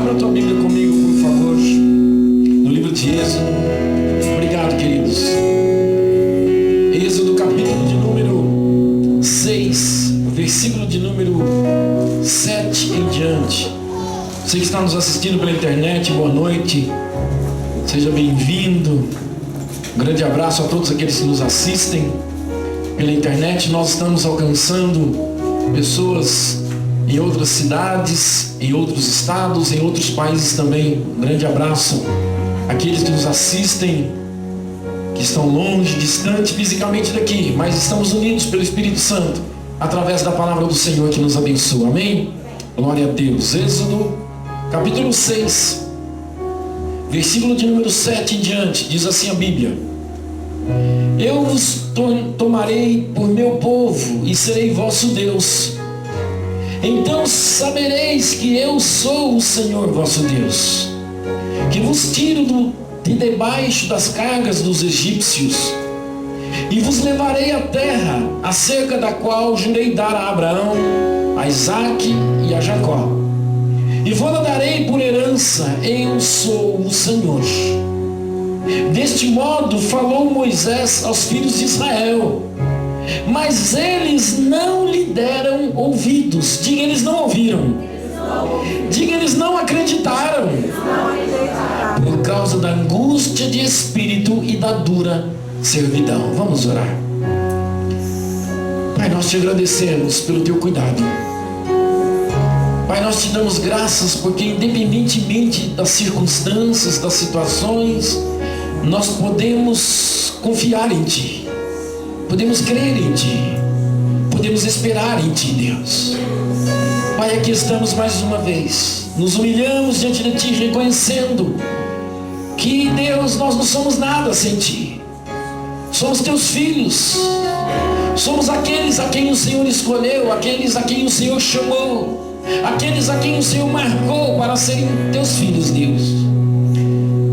Abra a tua Bíblia comigo, por favor, no livro de Êxodo. Obrigado, queridos. Êxodo, capítulo de número 6, versículo de número 7 em diante. Você que está nos assistindo pela internet, boa noite. Seja bem-vindo. Um grande abraço a todos aqueles que nos assistem pela internet. Nós estamos alcançando pessoas em outras cidades, em outros estados, em outros países também. Um grande abraço àqueles que nos assistem, que estão longe, distante fisicamente daqui, mas estamos unidos pelo Espírito Santo, através da palavra do Senhor que nos abençoa. Amém? Glória a Deus. Êxodo, capítulo 6, versículo de número 7 em diante, diz assim a Bíblia: Eu vos tomarei por meu povo e serei vosso Deus. Então sabereis que eu sou o Senhor vosso Deus, que vos tiro de debaixo das cargas dos egípcios, e vos levarei à terra, acerca da qual jurei dar a Abraão, a Isaque e a Jacó, e vou-la darei por herança. Eu sou o Senhor. Deste modo falou Moisés aos filhos de Israel, mas eles não lhe deram ouvidos. Diga, eles não ouviram. Diga, eles não acreditaram, por causa da angústia de espírito e da dura servidão. Vamos orar. Pai, nós te agradecemos pelo teu cuidado. Pai, nós te damos graças porque, independentemente das circunstâncias, das situações, nós podemos confiar em Ti, podemos crer em Ti, podemos esperar em Ti, Deus. Pai, aqui estamos mais uma vez, nos humilhamos diante de Ti, reconhecendo que, Deus, nós não somos nada sem Ti. Somos Teus filhos, somos aqueles a quem o Senhor escolheu, aqueles a quem o Senhor chamou, aqueles a quem o Senhor marcou para serem Teus filhos, Deus.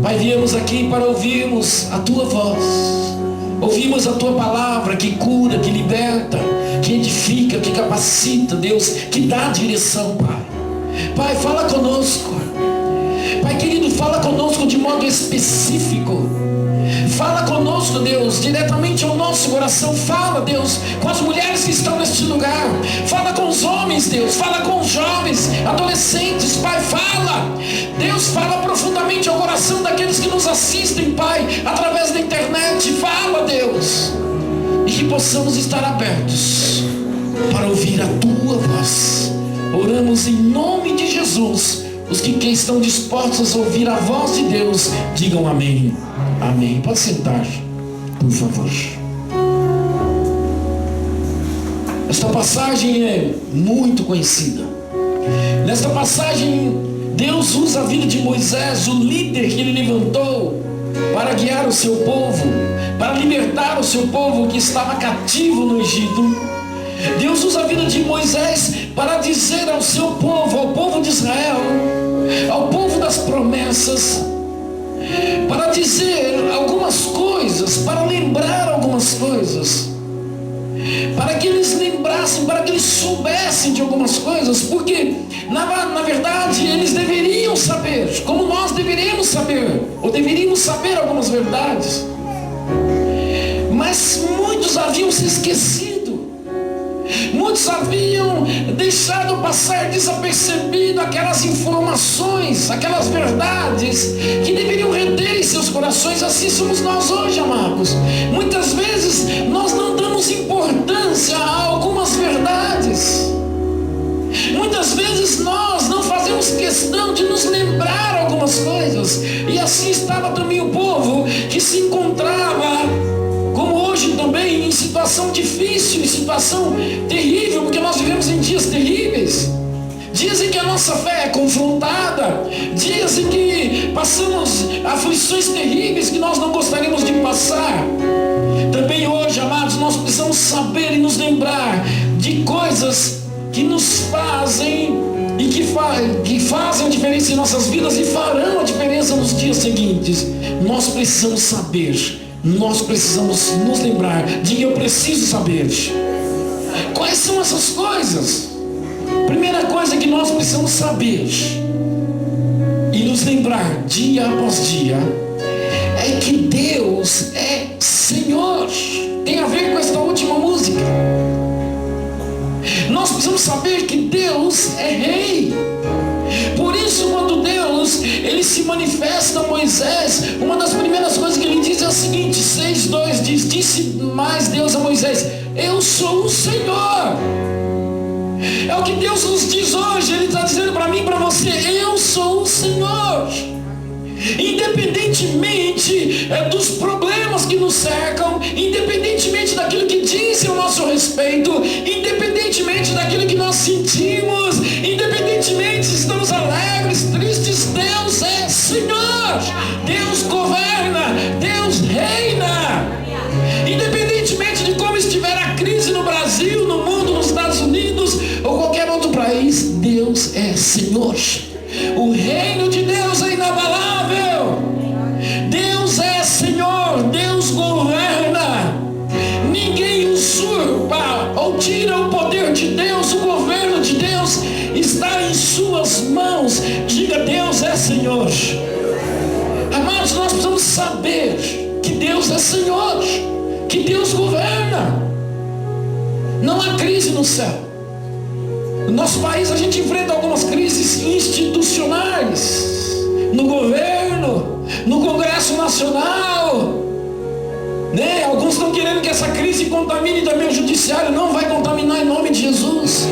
Pai, viemos aqui para ouvirmos a Tua voz, ouvirmos a Tua palavra que cura, que liberta, que edifica, que capacita, Deus, que dá direção, Pai. Pai, fala conosco. Pai querido, fala conosco de modo específico. Fala conosco, Deus, diretamente ao nosso coração. Fala, Deus, com as mulheres que estão neste lugar. Fala com os homens, Deus. Fala com os jovens, adolescentes. Pai, fala. Deus, fala profundamente ao coração daqueles que nos assistem, Pai, através da internet. Fala, Deus. E que possamos estar abertos para ouvir a Tua voz. Oramos em nome de Jesus. Os que estão dispostos a ouvir a voz de Deus, digam amém. Amém. Pode sentar, por favor. Esta passagem é muito conhecida. Nesta passagem, Deus usa a vida de Moisés, o líder que ele levantou para guiar o seu povo, para libertar o seu povo que estava cativo no Egito. Deus usa a vida de Moisés para dizer ao seu povo, ao povo de Israel, ao povo das promessas, para dizer algumas coisas, para lembrar algumas coisas, para que eles lembrassem, para que eles soubessem de algumas coisas, porque na verdade eles deveriam saber, como nós deveríamos saber, ou deveríamos saber algumas verdades, mas muitos haviam se esquecido. Muitos haviam deixado passar desapercebido aquelas informações, aquelas verdades que deveriam render em seus corações. Assim somos nós hoje, amados. Muitas vezes nós não damos importância a algumas verdades. Muitas vezes nós não fazemos questão de nos lembrar algumas coisas. E assim estava também o povo que se encontrava, como hoje também, em situação difícil, em situação terrível, porque nós vivemos em dias terríveis, dias em que a nossa fé é confrontada, dias em que passamos aflições terríveis que nós não gostaríamos de passar. Também hoje, amados, nós precisamos saber e nos lembrar de coisas que nos fazem e que fazem a diferença em nossas vidas e farão a diferença nos dias seguintes. Nós precisamos saber. Nós precisamos nos lembrar. Diga, eu preciso saber. Quais são essas coisas? Primeira coisa que nós precisamos saber nos lembrar dia após dia é que Deus é Senhor. Tem a ver com esta última música. Nós precisamos saber que Deus é Rei. Por isso, quando Deus ele se manifesta a Moisés, uma das primeiras coisas que ele diz é o seguinte: 6:2 diz: disse mais Deus a Moisés: eu sou o Senhor. É o que Deus nos diz hoje. Ele está dizendo para mim e para você: eu sou o Senhor. Independentemente dos problemas que nos cercam, independentemente daquilo que dizem a nosso respeito, independentemente daquilo que nós sentimos, independentemente se estamos alegres, tristes, Deus é Senhor. Deus governa, Deus reina. Independentemente de como estiver a crise no Brasil, no mundo, nos Estados Unidos ou qualquer outro país, Deus é Senhor. O reino de Deus é inabalável. Deus é Senhor, Deus governa. Ninguém usurpa ou tira o poder de Deus. O governo de Deus está em suas mãos. Diga: Deus é Senhor. Amados, nós precisamos saber que Deus é Senhor, que Deus governa. Não há crise no céu. No nosso país a gente enfrenta algumas crises institucionais, no governo, no Congresso Nacional, né? Alguns estão querendo que essa crise contamine também o judiciário. Não vai contaminar em nome de Jesus.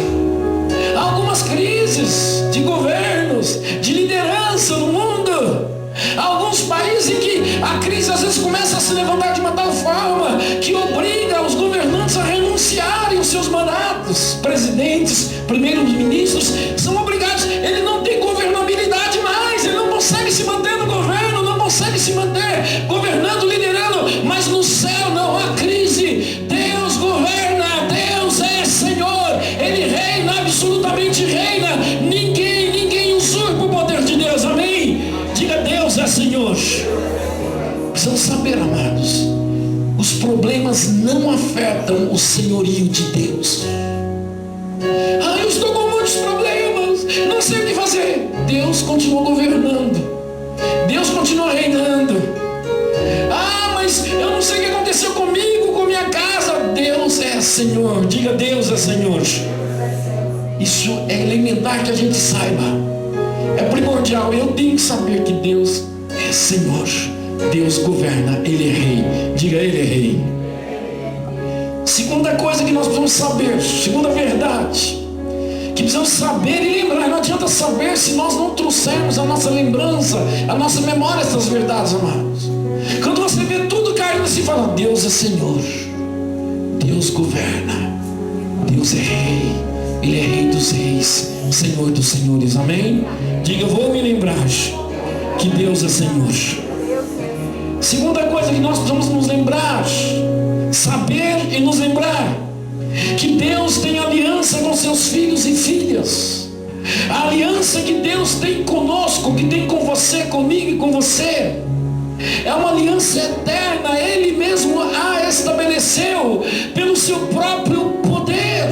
Há algumas crises de governos, de liderança no mundo. Há alguns países em que a crise às vezes começa a se levantar de uma tal forma que obriga os governantes a renunciarem aos seus mandatos. Presidentes, primeiros ministros são obrigados. Ele não tem governabilidade mais. Ele não consegue se manter no governo, não consegue se manter governando, liderando. Mas no céu não há crise. Deus governa, Deus é Senhor. Ele reina, absolutamente reina. Ninguém usurpa o poder de Deus. Amém? Diga: Deus é Senhor. Precisamos saber, amados, os problemas não afetam o senhorio de Deus. Eu estou com muitos problemas, não sei o que fazer. Deus continua governando, Deus continua reinando. Mas eu não sei o que aconteceu comigo, com minha casa. Deus é Senhor. Diga: Deus é Senhor. Isso é elementar que a gente saiba. É primordial. Eu tenho que saber que Deus é Senhor. Deus governa, Ele é Rei. Diga: Ele é Rei. Segunda coisa que nós precisamos saber, segunda verdade que precisamos saber e lembrar. Não adianta saber se nós não trouxermos a nossa lembrança, a nossa memória, essas verdades, amados. Quando você vê tudo caindo assim, fala: Deus é Senhor, Deus governa, Deus é Rei, Ele é Rei dos reis, Senhor dos senhores. Amém? Diga: eu vou me lembrar que Deus é Senhor. Segunda coisa que nós precisamos nos lembrar, saber e nos lembrar, que Deus tem aliança com seus filhos e filhas. A aliança que Deus tem conosco, que tem com você, comigo e com você, é uma aliança eterna. Ele mesmo a estabeleceu pelo seu próprio poder.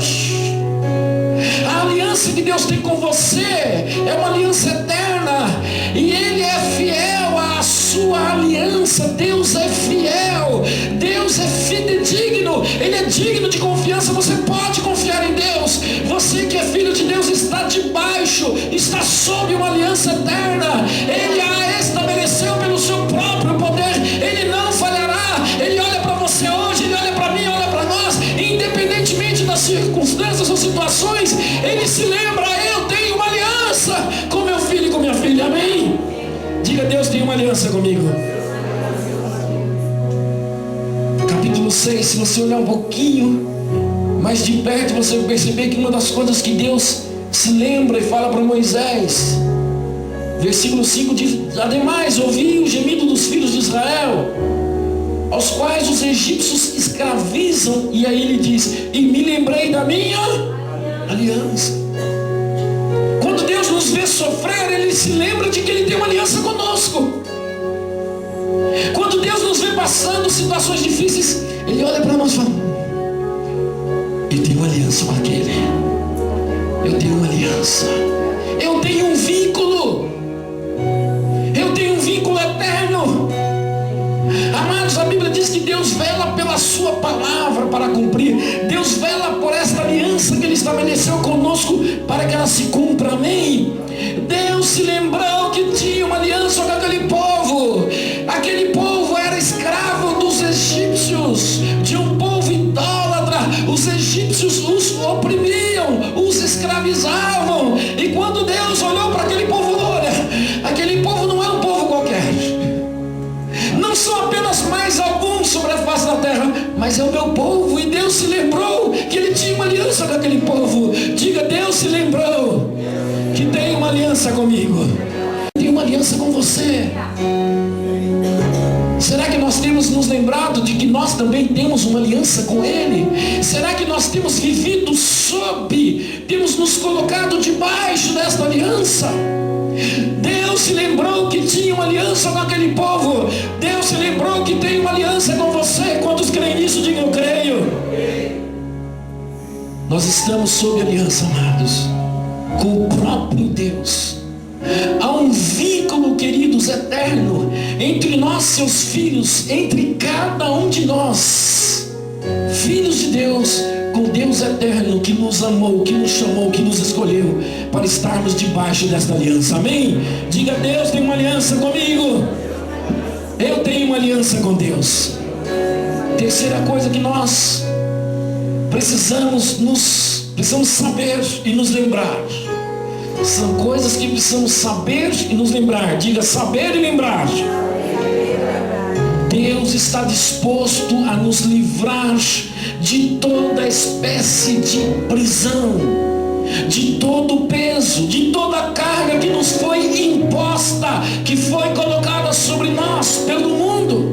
A aliança que Deus tem com você é uma aliança eterna, e Ele é fiel à sua aliança. Deus é fiel, Deus é fidedigno, Ele é digno de confiança. Você pode confiar em Deus. Você que é filho de Deus está debaixo, está sob uma aliança eterna. Ele a estabeleceu pelo seu próprio poder. Ele não falhará. Ele olha para você hoje, Ele olha para mim, olha para nós, independentemente das circunstâncias ou situações. Ele se lembra: eu tenho uma aliança com meu filho e com minha filha. Amém? Diga: Deus tem uma aliança comigo. Capítulo 6, se você olhar um pouquinho mais de perto, você vai perceber que uma das coisas que Deus se lembra e fala para Moisés, versículo 5 diz: ademais ouvi o gemido dos filhos de Israel, aos quais os egípcios escravizam. E aí ele diz: e me lembrei da minha aliança. Quando Deus nos vê sofrer, Ele se lembra de que Ele tem uma aliança conosco. Quando Deus nos vê passando situações difíceis, Ele olha para nós e fala: eu tenho uma aliança com aquele. Eu tenho uma aliança. Eu tenho um vínculo. sua palavra para cumprir. Deus vela por esta aliança que Ele estabeleceu conosco para que ela se cumpra, amém? Deus se lembrou que tinha uma aliança com aquele povo. Aquele povo era escravo dos egípcios, de um povo idólatra. Os egípcios os oprimiam, os escravizavam. E quando Deus olhou para aquele povo, olha, aquele povo não é um povo qualquer. Não são apenas mais alguns sobre a face da terra, mas é o meu povo. E Deus se lembrou que Ele tinha uma aliança com aquele povo. Diga, Deus se lembrou que tem uma aliança comigo. Tem uma aliança com você. Será que nós temos nos lembrado de que nós também temos uma aliança com Ele? Será que nós temos vivido temos nos colocado debaixo desta aliança? Deus se lembrou que tinha uma aliança com aquele povo. Deus se lembrou que tem uma aliança com você. Quantos creem nisso? Digam, eu creio. Nós estamos sob aliança, amados, com o próprio Deus. Há um vínculo, queridos, eterno entre nós, seus filhos, entre cada um de nós, filhos de Deus, com Deus eterno que nos amou, que nos chamou, que nos escolheu para estarmos debaixo desta aliança, amém? Diga, Deus tem uma aliança comigo. Eu tenho uma aliança com Deus. Terceira coisa que nós precisamos saber e nos lembrar. São coisas que precisamos saber e nos lembrar. Diga, saber e lembrar. Deus está disposto a nos livrar de toda espécie de prisão, de todo o peso, de toda a carga que nos foi imposta, que foi colocada sobre nós pelo mundo.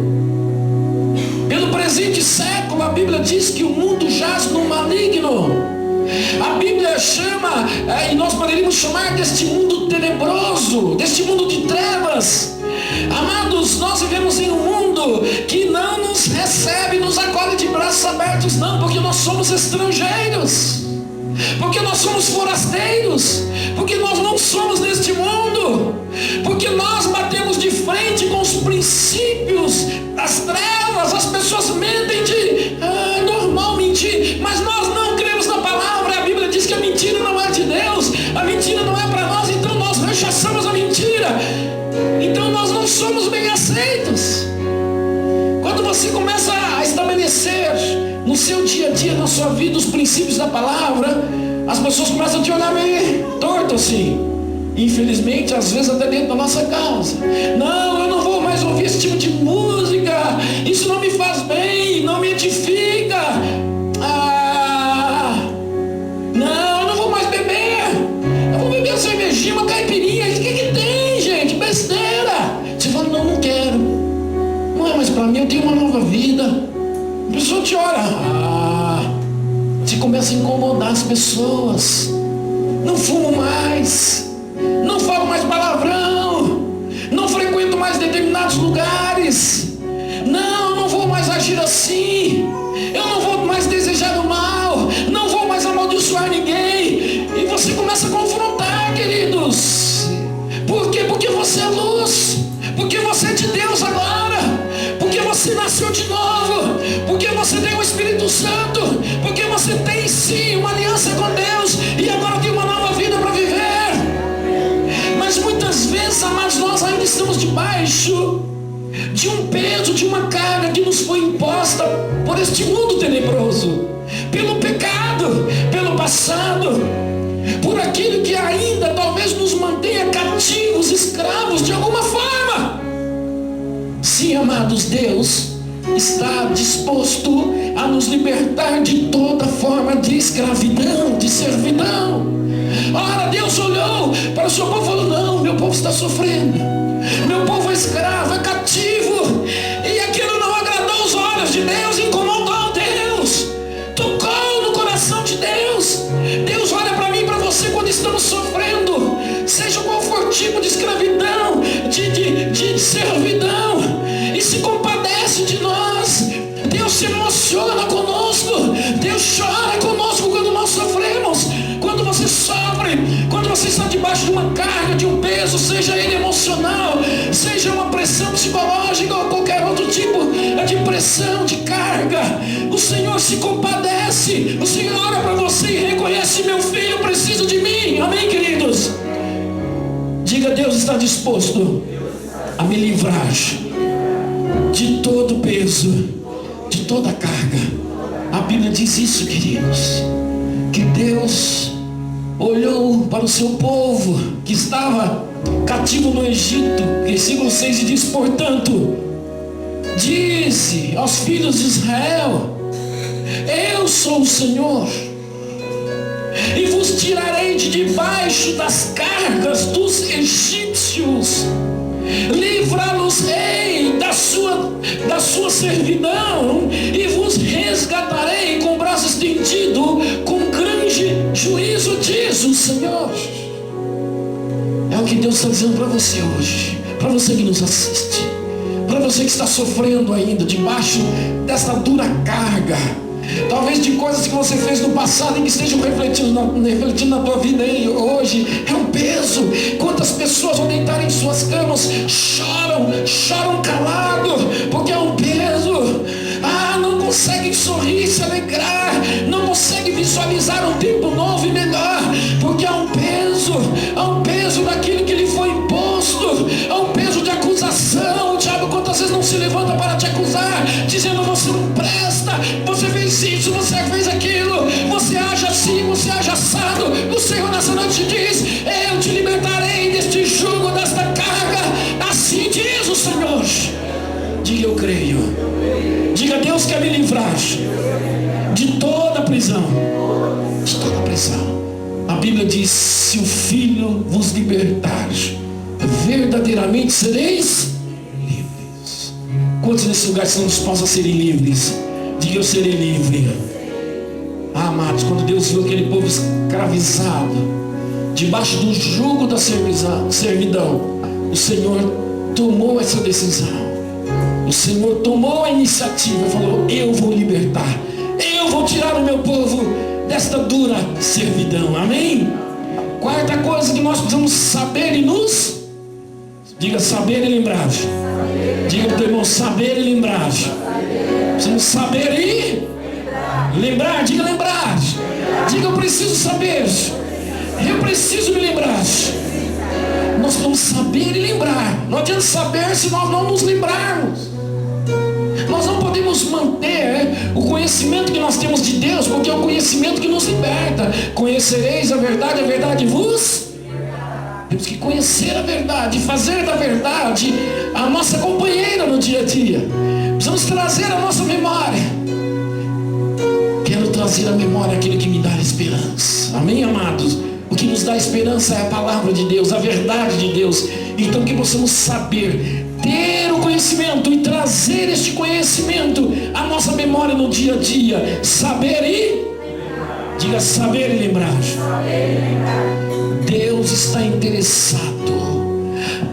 Pelo presente século, a Bíblia diz que o mundo jaz no maligno. A Bíblia chama, e nós poderíamos chamar deste mundo tenebroso, deste mundo de trevas. Amados, nós vivemos em um mundo que não nos recebe, nos acolhe de braços abertos, não, porque nós somos estrangeiros, porque nós somos forasteiros, porque nós não somos deste mundo, porque nós batemos de frente com os princípios das trevas. As pessoas mentem é normal mentir, mas nós não cremos na palavra. A Bíblia diz que a mentira não é de Deus, a mentira não é para nós, então nós rechaçamos a mentira, então nós não somos bem aceitos. Quando você começa a estabelecer no seu dia a dia, na sua vida, os princípios da palavra, as pessoas começam a te olhar meio torto assim. Infelizmente, às vezes até dentro da nossa casa. Não, eu não vou mais ouvir esse tipo de música, isso não me faz bem, não me edifica. Não, eu não vou mais beber, eu vou beber uma cervejinha, uma caipirinha. O que tem, gente? Besteira. Você fala, não quero, não é mais para mim, eu tenho uma nova vida. A pessoa te olha, você começa a incomodar as pessoas. Não fumo mais, não falo mais palavrão, não frequento mais determinados lugares. Não, eu não vou mais agir assim, eu não vou mais desejar o mal, não vou mais amaldiçoar ninguém. E você começa a confrontar, queridos. Por quê? Porque você é luz, porque você é de Deus agora, porque você nasceu de novo, porque você tem o Espírito Santo, porque você tem sim uma aliança com Deus e agora tem uma nova vida para viver. Mas muitas vezes, amados, nós ainda estamos debaixo de um peso, de uma carga que nos foi imposta por este mundo tenebroso, pelo pecado, pelo passado, por aquilo que ainda talvez nos mantenha cativos, escravos de alguma forma. Sim, amados, Deus está disposto a nos libertar de toda forma de escravidão, de servidão. Ora, Deus olhou para o seu povo e falou, não, meu povo está sofrendo, meu povo é escravo, é cativo. E aquilo não agradou os olhos de Deus, incomodou Deus, tocou no coração de Deus. Deus olha para mim e para você quando estamos sofrendo, seja qual for o tipo de escravidão, de servidão, e se compadece de nós. Deus se emociona conosco, Deus chora conosco quando nós sofremos. Quando você sofre, quando você está debaixo de uma uma carga, de um peso, seja ele emocional, seja uma pressão psicológica ou qualquer outro tipo de pressão, de carga, o Senhor se compadece. O Senhor olha para você e reconhece: meu filho precisa de mim. Amém, queridos? Diga: Deus está disposto a me livrar de todo peso, de toda carga. A Bíblia diz isso, queridos, que Deus olhou para o seu povo que estava cativo no Egito, versículo 6, e diz: portanto, dize aos filhos de Israel: eu sou o Senhor, e vos tirarei de debaixo das cargas dos egípcios, livrá-los-ei da sua servidão, e vos resgatarei com o braço estendido, com grande juízo, diz o Senhor. É o que Deus está dizendo para você hoje, para você que nos assiste, para você que está sofrendo ainda debaixo dessa dura carga, talvez de coisas que você fez no passado e que estejam refletindo na tua vida aí hoje. É um peso. Quantas pessoas ao deitar em suas camas choram calado, porque é um peso. Não conseguem sorrir, se alegrar, não conseguem visualizar um tempo novo e melhor, porque há um peso daquilo que lhe foi imposto, há um peso de acusação. O diabo quantas vezes não se levanta para te acusar, dizendo: você não presta, você fez isso, você fez aquilo, você age assim, você age assado. O Senhor nessa noite diz: eu te libertarei deste jugo, desta carga, assim diz o Senhor. Diga: eu creio. Diga: Deus quer me livrar de toda prisão, de toda prisão. A Bíblia diz: se o Filho vos libertar, verdadeiramente sereis livres. Quantos nesse lugar estão dispostos a serem livres? Diga: eu serei livre. Amados, quando Deus viu aquele povo escravizado, debaixo do jugo da servidão, o Senhor tomou essa decisão. O Senhor tomou a iniciativa e falou: eu vou libertar, eu vou tirar o meu povo desta dura servidão. Amém? Quarta coisa que nós precisamos saber e nos... Diga: saber e lembrar. Diga para o teu irmão: saber e lembrar. Precisamos saber e lembrar. Diga: lembrar. Diga: eu preciso saber, eu preciso me lembrar. Nós vamos saber e lembrar. Não adianta saber se nós não nos lembrarmos. Nós não podemos manter o conhecimento que nós temos de Deus, porque é o conhecimento que nos liberta. Conhecereis a verdade vos... Temos que conhecer a verdade, fazer da verdade a nossa companheira no dia a dia. Precisamos trazer a nossa memória. Quero trazer a memória aquilo que me dá esperança. Amém, amados? O que nos dá esperança é a palavra de Deus, a verdade de Deus. Então que possamos saber, ter o conhecimento e trazer este conhecimento à nossa memória no dia a dia. Saber e... Diga: saber e lembrar. Deus está interessado.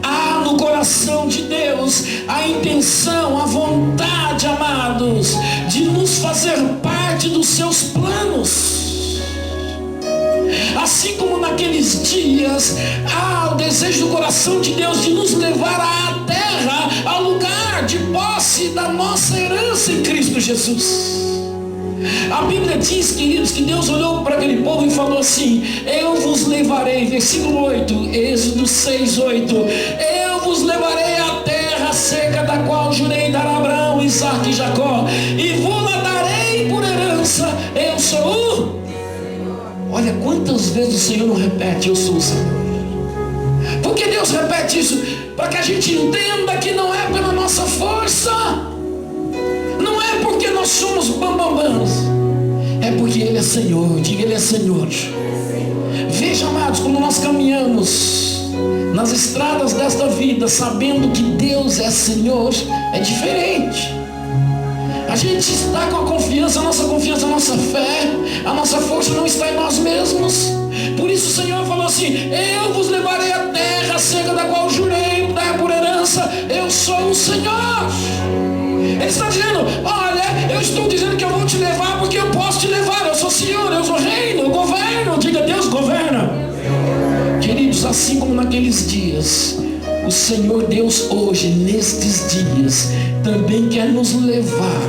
Há no coração de Deus a intenção, a vontade, amados, de nos fazer parte dos seus planos. Assim como naqueles dias há o desejo do coração de Deus de nos levar à terra, ao lugar de posse da nossa herança em Cristo Jesus. A Bíblia diz, queridos, que Deus olhou para aquele povo e falou assim: eu vos levarei, versículo 8, Êxodo 6:8, eu vos levarei à terra seca, da qual jurei dar a Abraão, Isaque e Jacó, e vou-la darei por herança. Eu sou o... Olha quantas vezes o Senhor não repete: eu sou o Senhor. Por que Deus repete isso? Para que a gente entenda que não é pela nossa força, não é porque nós somos bambambãs, é porque Ele é Senhor. Diga: Ele é Senhor. Veja, amados, como nós caminhamos nas estradas desta vida, sabendo que Deus é Senhor, é diferente. A gente está com a confiança, a nossa fé, a nossa força não está em nós mesmos. Por isso o Senhor falou assim: eu vos levarei à terra seca, da qual jurei dar por herança. Eu sou o Senhor. Ele está dizendo: olha, eu estou dizendo que eu vou te levar porque eu posso te levar. Eu sou Senhor, eu sou reino, eu governo. Diga: Deus governa. Queridos, queridos, assim como naqueles dias, o Senhor Deus hoje, nestes dias, também quer nos levar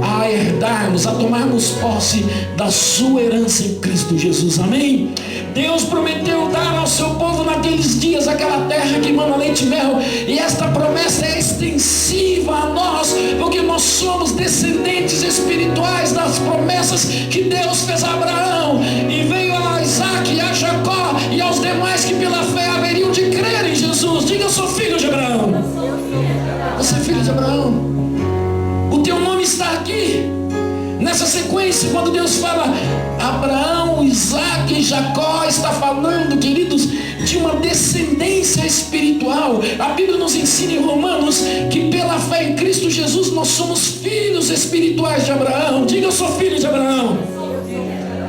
a herdarmos, a tomarmos posse da sua herança em Cristo Jesus, amém? Deus prometeu dar ao seu povo naqueles dias aquela terra que mana leite e mel, e esta promessa é extensiva a nós, porque nós somos descendentes espirituais das promessas que Deus fez a Abraão, e veio a Isaac, a Jacó e aos demais que pela fé haveriam de crer em Jesus. Diga: eu sou filho de Abraão. Você é filho de Abraão. O teu nome está aqui. Nessa sequência, quando Deus fala Abraão, Isaac e Jacó, está falando, queridos, de uma descendência espiritual. A Bíblia nos ensina em Romanos que pela fé em Cristo Jesus nós somos filhos espirituais de Abraão. Diga: eu sou filho de Abraão.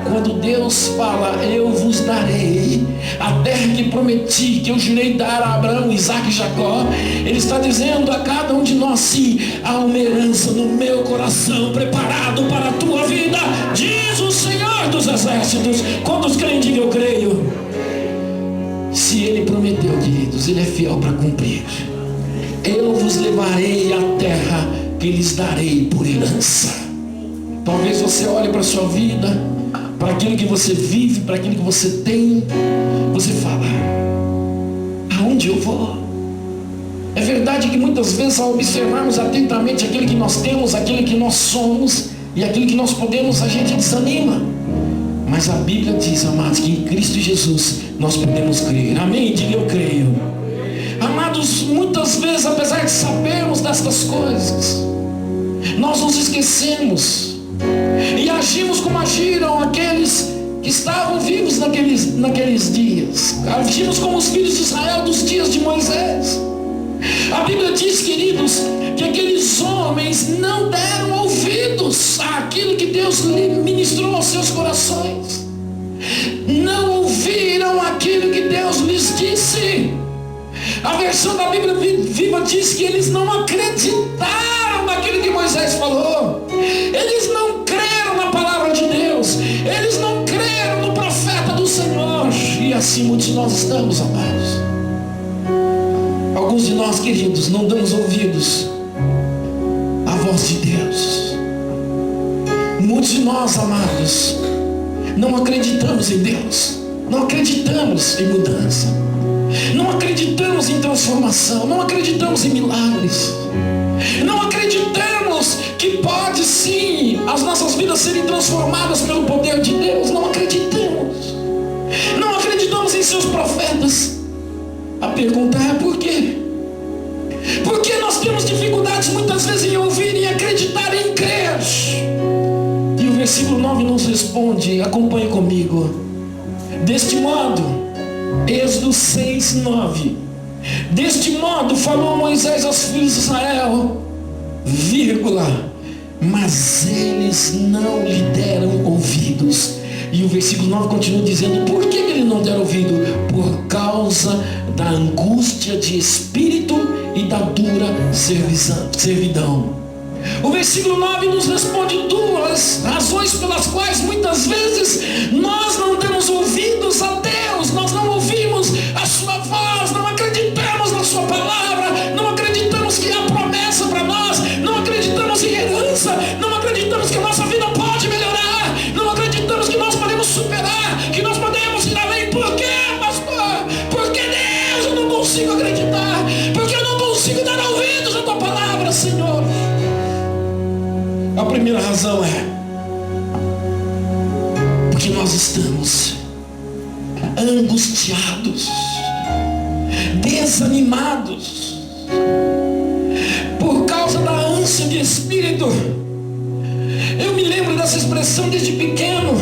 Quando Deus fala, eu vos darei a terra que prometi, que eu jurei dar a Abraão, Isaac e Jacó, Ele está dizendo a cada um de nós: sim, há uma herança no meu coração preparado para a tua vida, diz o Senhor dos Exércitos. Quantos creem? Diga: eu creio. Se Ele prometeu, queridos, Ele é fiel para cumprir. Eu vos levarei à terra que lhes darei por herança. Talvez você olhe para a sua vida, para aquilo que você vive, para aquilo que você tem, você fala: aonde eu vou? É verdade que muitas vezes, ao observarmos atentamente aquilo que nós temos, aquilo que nós somos e aquilo que nós podemos, a gente desanima. Mas a Bíblia diz, amados, que em Cristo Jesus nós podemos crer. Amém? Diga: eu creio. Amados, muitas vezes, apesar de sabermos destas coisas, nós nos esquecemos e agimos como agiram aqueles que estavam vivos naqueles dias. Agimos como os filhos de Israel dos dias de Moisés. A Bíblia diz, queridos, que aqueles homens não deram ouvidos àquilo que Deus lhe ministrou aos seus corações. Não ouviram aquilo que Deus lhes disse. A versão da Bíblia Viva diz que eles não acreditaram naquilo que Moisés falou. Eles não creram na palavra de Deus. Eles não creram no profeta do Senhor. E assim muitos de nós estamos, amados. Alguns de nós, queridos, não damos ouvidos à voz de Deus. Muitos de nós, amados, não acreditamos em Deus. Não acreditamos em mudança. Não acreditamos em transformação. Não acreditamos em milagres. Não acreditamos que pode sim as nossas vidas serem transformadas pelo poder de Deus. Não acreditamos. Não acreditamos em seus profetas. A pergunta é: por quê? Porque nós temos dificuldades muitas vezes em ouvir, em acreditar, em crer. E o versículo 9 nos responde, acompanhe comigo. Deste modo, Êxodo 6, 9. Deste modo falou Moisés aos filhos de Israel, vírgula, mas eles não lhe deram ouvidos. E o versículo 9 continua dizendo: por que ele não deram ouvido? Por causa da angústia de espírito e da dura servidão. O versículo 9 nos responde duas razões pelas quais muitas vezes nós não damos ouvidos a Deus. Nós não ouvimos a sua voz, não acreditamos na sua palavra, não acreditamos que há promessa para nós, não acreditamos em herança, não acreditamos que a nossa vida pode melhorar, não acreditamos que nós podemos superar, que nós podemos ir além. Por quê, pastor? Porque Deus, eu não consigo acreditar, porque eu não consigo dar ouvidos à tua palavra, Senhor. A primeira razão é porque nós estamos angustiados, desanimados, por causa da ânsia de espírito. Eu me lembro dessa expressão desde pequeno,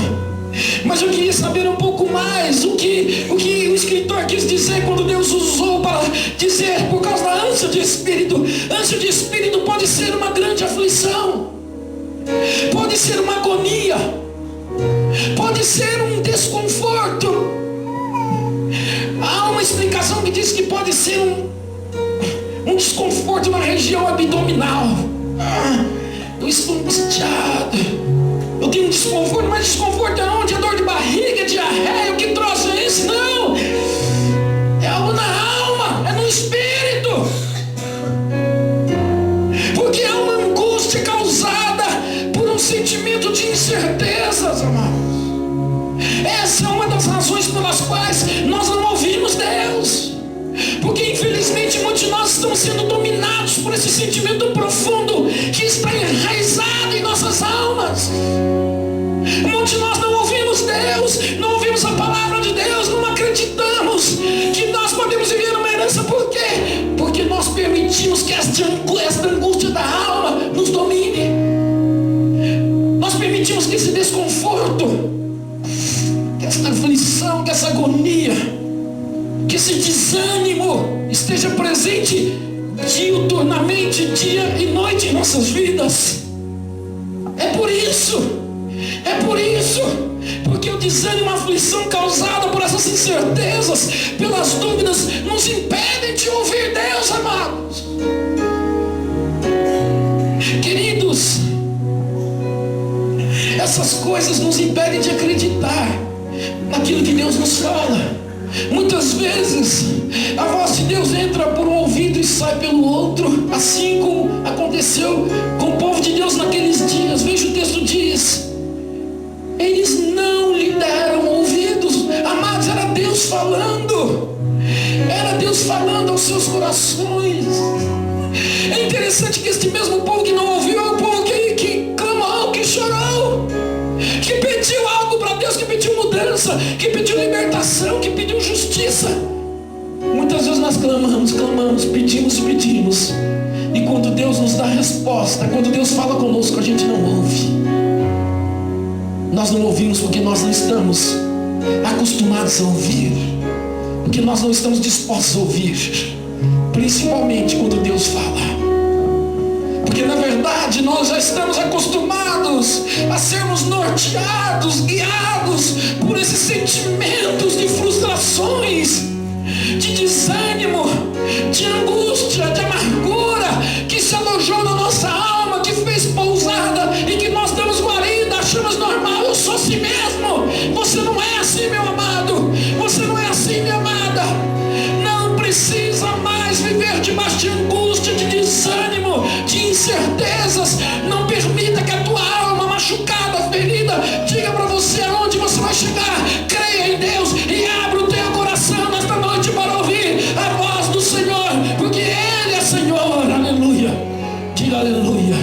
mas eu queria saber um pouco mais o que o escritor quis dizer quando Deus usou para dizer por causa da ânsia de espírito. Ânsia de espírito pode ser uma grande aflição, pode ser uma agonia, pode ser um desconforto. Há uma explicação que diz que pode ser um desconforto na região abdominal. Eu estou angustiado, eu tenho um desconforto, mas desconforto é onde? É dor de barriga, diarreia, o que troço é esse? Não, Espírito. Porque é uma angústia causada por um sentimento de incertezas, amados. Essa é uma das razões pelas quais nós não ouvimos Deus. Porque infelizmente muitos de nós estamos sendo dominados por esse sentimento profundo que está enraizado em nossas almas. Muitos de nós não ouvimos Deus, não ouvimos a palavra de Deus, não acreditamos que nós podemos viver uma herança. Por quê? Porque nós permitimos que esta angústia da alma nos domine. Nós permitimos que esse desconforto, que essa aflição, que essa agonia, que esse desânimo esteja presente diuturnamente, dia e noite em nossas vidas. É por isso, porque o desânimo, a aflição causada por essas incertezas, pelas dúvidas, nos impedem de ouvir Deus, amados. Queridos, essas coisas nos impedem de acreditar naquilo que Deus nos fala. Muitas vezes a voz de Deus entra por um ouvido e sai pelo outro, assim como aconteceu com o povo de Deus naqueles dias. Veja, o texto diz: eles não lhe deram ouvidos. Amados, era Deus falando. Era Deus falando aos seus corações. É interessante que este mesmo povo que não ouviu é o povo que clamou, que chorou, que pediu algo para Deus, que pediu mudança, que pediu libertação, que pediu justiça. Muitas vezes nós clamamos, pedimos e pedimos, e quando Deus nos dá a resposta, quando Deus fala conosco, a gente não ouve. Nós não ouvimos porque nós não estamos acostumados a ouvir, porque nós não estamos dispostos a ouvir, principalmente quando Deus fala. Porque na verdade nós já estamos acostumados a sermos norteados, guiados por esses sentimentos de frustrações, de desânimo, de angústia, de amargura, que se alojou na nossa alma, que fez pousada e que nós damos guarida, achamos normal. Eu sou assim mesmo. Você não é assim, meu amado. Você não é assim, minha amada. Não precisa mais viver debaixo de angústia, de desânimo, de incertezas. Não permita que a tua alma machucada, ferida, diga para você aonde você vai chegar. Creia em Deus e abra o teu coração nesta noite para ouvir a voz do Senhor, porque Ele é Senhor. Aleluia. Diga aleluia.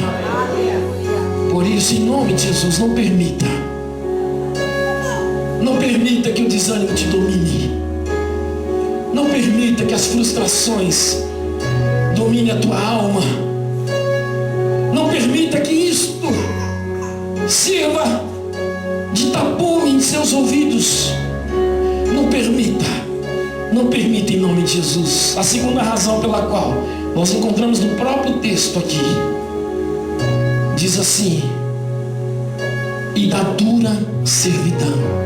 Por isso, em nome de Jesus, não permita que o desânimo te domine. Não permita que as frustrações dominem a tua alma. Não permita que isto sirva de tabu em seus ouvidos. Não permita em nome de Jesus. A segunda razão pela qual nós encontramos no próprio texto aqui, diz assim: e da dura servidão.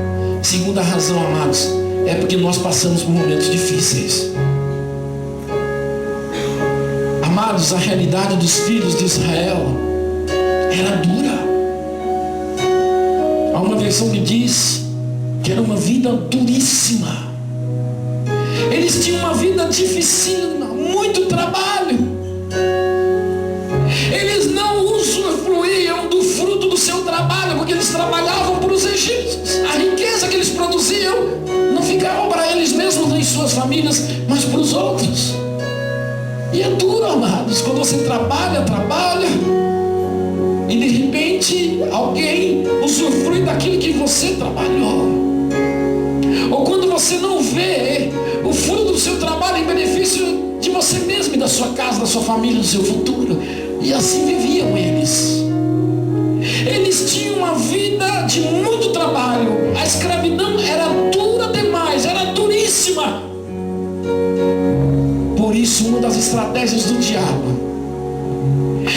Segunda razão, amados, é porque nós passamos por momentos difíceis. Amados, a realidade dos filhos de Israel era dura. Há uma versão que diz que era uma vida duríssima. Eles tinham uma vida dificílima, muito trabalho. Eles não usufruíam do fruto do seu trabalho, porque eles trabalhavam para os egípcios. A riqueza que eles produziam não ficava para eles mesmos nem suas famílias, mas para os outros. E é duro, amados, quando você trabalha e de repente alguém usufrui daquilo que você trabalhou. Ou quando você não vê o fruto do seu trabalho em benefício de você mesmo e da sua casa, da sua família, do seu futuro. E assim viviam eles. Eles tinham uma vida de muito trabalho. A escravidão era dura demais, era duríssima. Por isso, uma das estratégias do diabo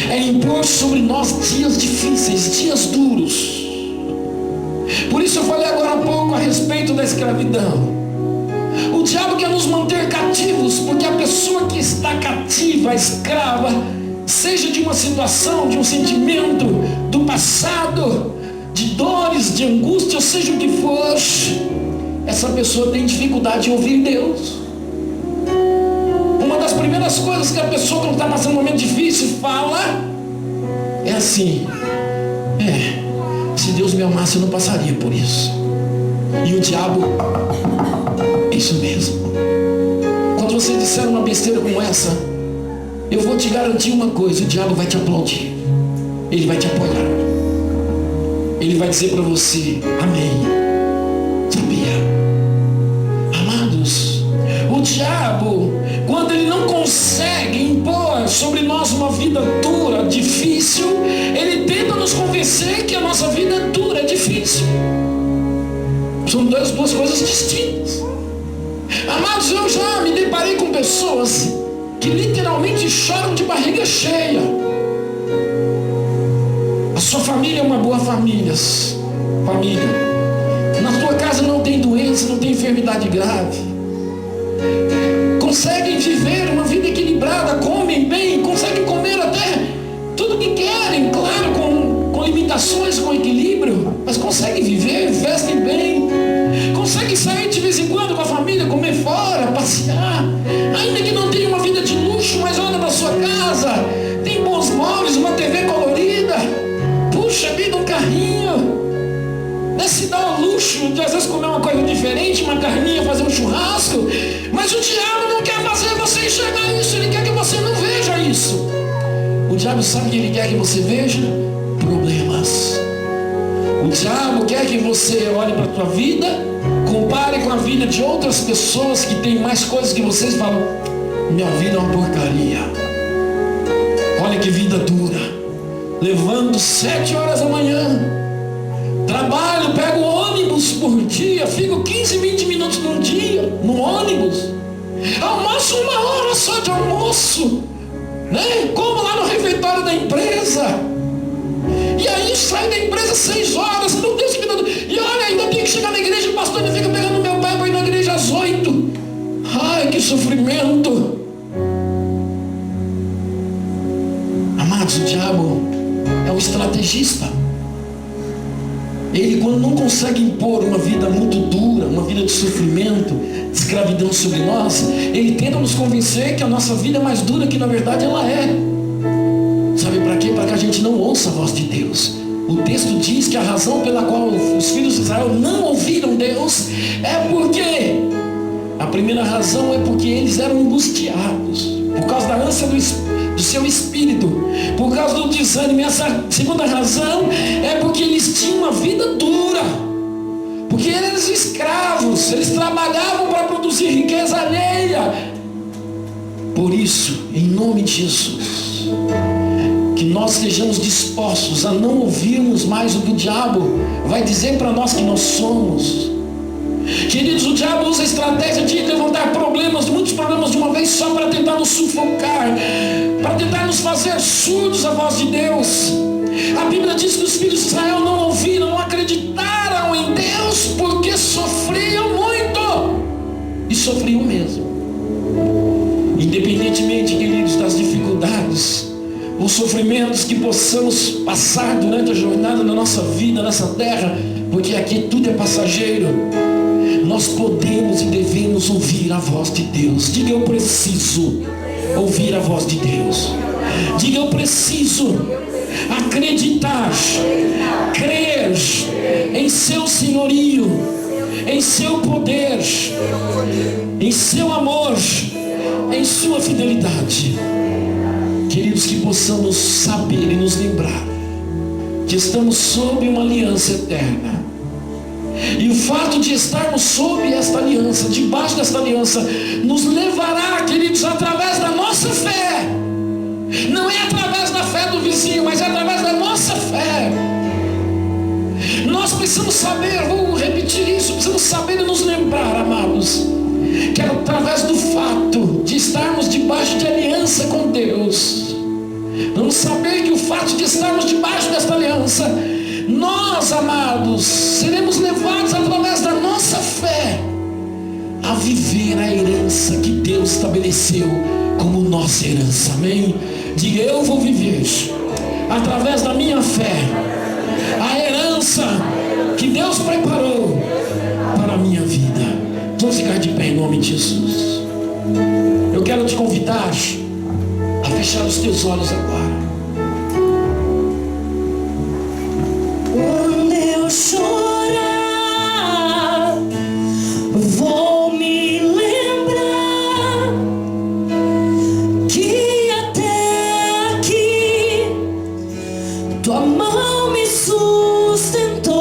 é impor sobre nós dias difíceis, dias duros. Por isso eu falei agora há pouco a respeito da escravidão. O diabo quer nos manter cativos, porque a pessoa que está cativa, escrava, seja de uma situação, de um sentimento do passado, de dores, de angústia, seja o que for, essa pessoa tem dificuldade em ouvir Deus. Uma primeiras coisas que a pessoa, quando está passando um momento difícil, fala é assim: se Deus me amasse, eu não passaria por isso. E o diabo, é isso mesmo. Quando você disser uma besteira como essa, eu vou te garantir uma coisa: o diabo vai te aplaudir, ele vai te apoiar, ele vai dizer para você: amém. Sabia? Amados, o diabo, quando ele não consegue impor sobre nós uma vida dura, difícil, ele tenta nos convencer que a nossa vida é dura, é difícil. São duas coisas distintas. Amados, eu já me deparei com pessoas que literalmente choram de barriga cheia. A sua família é uma boa família. Na sua casa não tem doença, não tem enfermidade grave. Conseguem viver uma vida equilibrada, comem bem, conseguem comer até tudo que querem, claro, com limitações, com equilíbrio, mas conseguem viver, vestem bem, conseguem sair de vez em quando com a família, comer fora, passear, ainda que não tenha uma vida de luxo, mas olha na sua casa, tem bons móveis, uma TV colorida, puxa vida, um carrinho, se dá o luxo de às vezes comer uma coisa diferente, uma carninha, fazer um churrasco, mas o diabo não quer fazer você enxergar isso, ele quer que você não veja isso. O diabo sabe que ele quer que você veja problemas. O diabo quer que você olhe para a tua vida, compare com a vida de outras pessoas que têm mais coisas que vocês, falam: minha vida é uma porcaria, olha que vida dura, levanto 7 horas da manhã, trabalho, pego ônibus por dia, fico 15, 20 minutos num dia no ônibus, almoço 1 hora só de almoço, né? Como lá no refeitório da empresa, e aí saio da empresa 6 horas, meu Deus, que vida. E olha, ainda tenho que chegar na igreja, o pastor ainda fica pegando meu pai para ir na igreja às 8. Ai, que sofrimento. Amados, o diabo é um estrategista. Ele, quando não consegue impor uma vida muito dura, uma vida de sofrimento, de escravidão sobre nós, ele tenta nos convencer que a nossa vida é mais dura que na verdade ela é. Sabe para quê? Para que a gente não ouça a voz de Deus. O texto diz que a razão pela qual os filhos de Israel não ouviram Deus é porque, a primeira razão é porque eles eram angustiados, por causa da ânsia do seu espírito, por causa do desânimo. E essa segunda razão é porque eles tinham uma vida dura, porque eles eram escravos, eles trabalhavam para produzir riqueza alheia. Por isso, em nome de Jesus, que nós sejamos dispostos a não ouvirmos mais o que o diabo vai dizer para nós que nós somos. Queridos, o diabo usa a estratégia de levantar problemas, muitos problemas de uma vez só, para tentar nos sufocar, para tentar nos fazer surdos à voz de Deus. A Bíblia diz que os filhos de Israel não ouviram, não acreditaram em Deus, porque sofriam muito, e sofriam mesmo. Independentemente, queridos, das dificuldades, os sofrimentos que possamos passar durante a jornada da nossa vida nessa terra, porque aqui tudo é passageiro, nós podemos e devemos ouvir a voz de Deus. Diga: eu preciso ouvir a voz de Deus. Diga: eu preciso acreditar, crer em seu senhorio, em seu poder, em seu amor, em sua fidelidade. Queridos, que possamos saber e nos lembrar que estamos sob uma aliança eterna. E o fato de estarmos sob esta aliança, debaixo desta aliança, nos levará, queridos, através da nossa fé. Não é através da fé do vizinho, mas é através da nossa fé. Nós precisamos saber, vou repetir isso, precisamos saber e nos lembrar, amados, que é através do fato de estarmos debaixo de aliança com Deus. Vamos saber que o fato de estarmos debaixo desta aliança, nós, amados, seremos levados através da nossa fé a viver a herança que Deus estabeleceu como nossa herança. Amém? Diga: eu vou viver através da minha fé a herança que Deus preparou para a minha vida. Vamos ficar de pé em nome de Jesus. Eu quero te convidar a fechar os teus olhos agora. Quando eu chorar, vou me lembrar que até aqui tua mão me sustentou.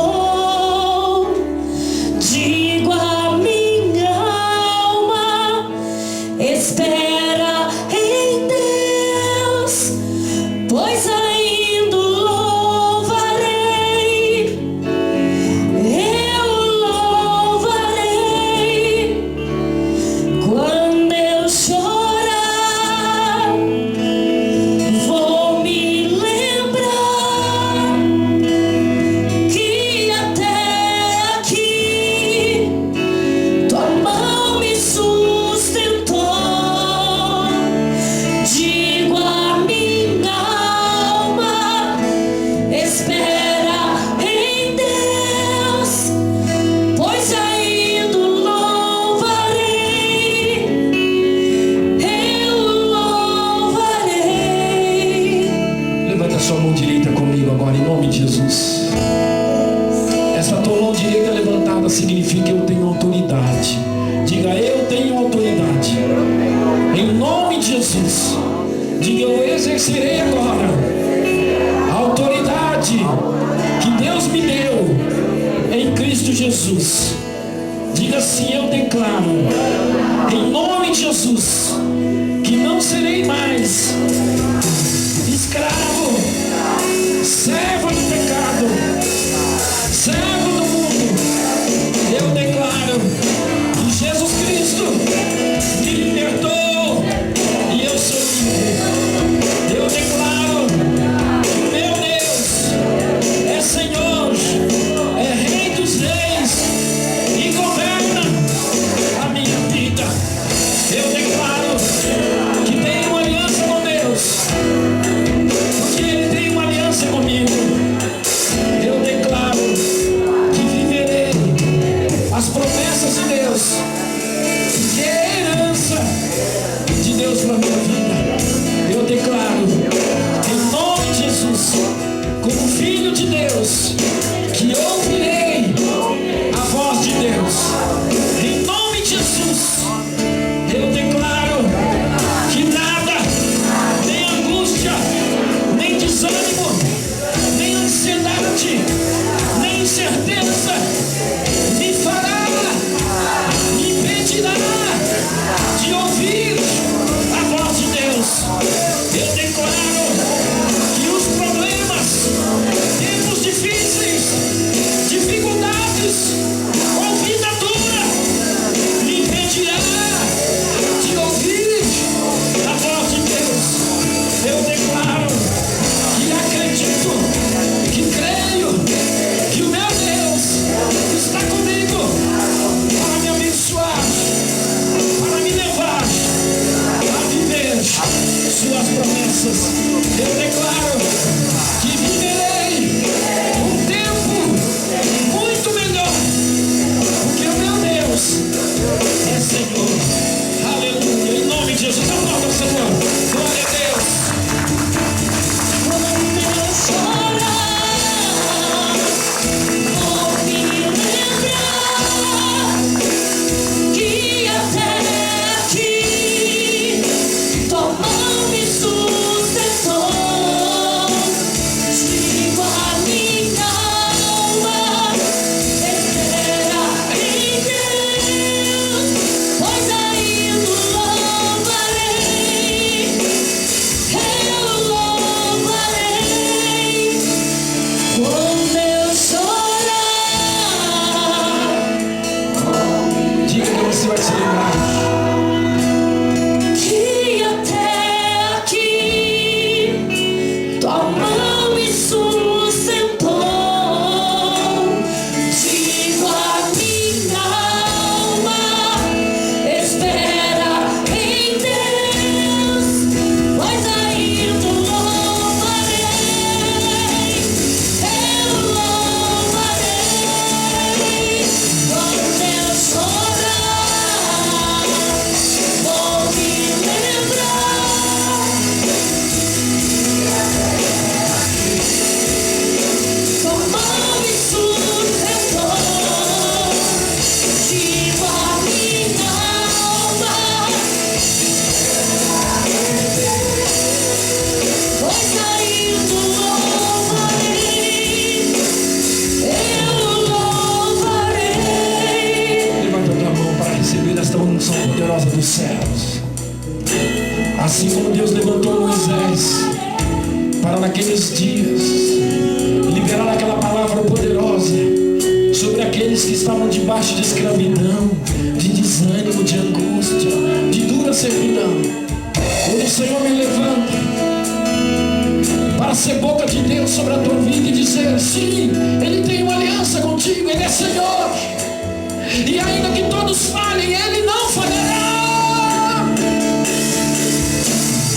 Digo a minha alma, espera em Deus, pois ainda louvarei, eu louvarei. Quando eu chorar, vou me lembrar que até aqui tua mão me sustentou. Digo a minha alma, espera em Deus, pois ainda louvarei, eu louvarei. Levanta a sua mão direita comigo agora, em nome de Jesus. Essa tua mão direita levantada significa eu tenho autoridade. Diga, eu tenho autoridade. Em nome de Jesus. Diga, eu exercerei agora a autoridade que Deus me deu em Cristo Jesus. Diga assim, eu declaro, em nome de Jesus, que não serei mais escravo, servo do pecado, servo do mundo. Eu declaro que Jesus Cristo me libertou e eu sou livre. Eu declaro que meu Deus é Senhor, é Rei dos Reis e governa a minha vida. Eu declaro que tenho aliança com Deus Assim como Deus levantou Moisés para naqueles dias liberar aquela palavra poderosa sobre aqueles que estavam debaixo de escravidão, de desânimo, de angústia, de dura servidão. Quando o Senhor me levanta para ser boca de Deus sobre a tua vida e dizer: sim, Ele tem uma aliança contigo, Ele é Senhor, e ainda que todos falhem, Ele não falhará.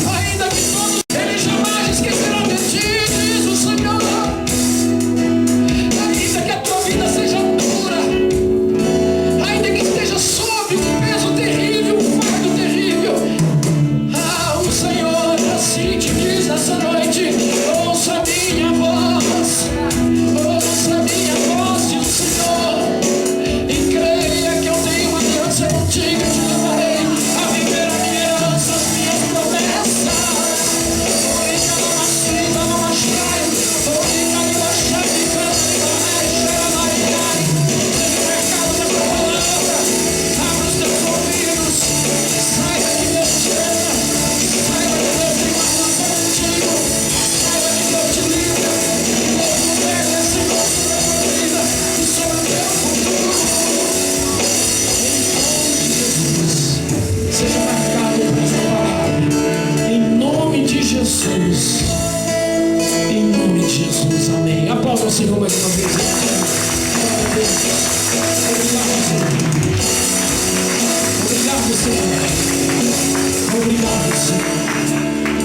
Ainda que todos, Ele jamais esquecerá de ti, diz o Senhor. Ainda que a tua vida seja dura, ainda que esteja sob um peso terrível, um fardo terrível, o Senhor assim te diz nessa noite: ouça a minha voz, ouça a minha voz, diz o Senhor, e creia que eu tenho uma aliança contigo, te levarei a viver a minha herança, as minhas promessas. Abra os teus ouvidos, saiba que Deus te ama, saiba que Deus tem uma relação contigo, saiba que Deus te livra, que Deus não perde esse encontro na tua vida e sobre o teu futuro. Seja marcado por esta palavra, em nome de Jesus, em nome de Jesus, amém. Aplauda o Senhor mais uma vez. Glória a Deus. Obrigado, Senhor. Obrigado, Senhor. Obrigado, Senhor.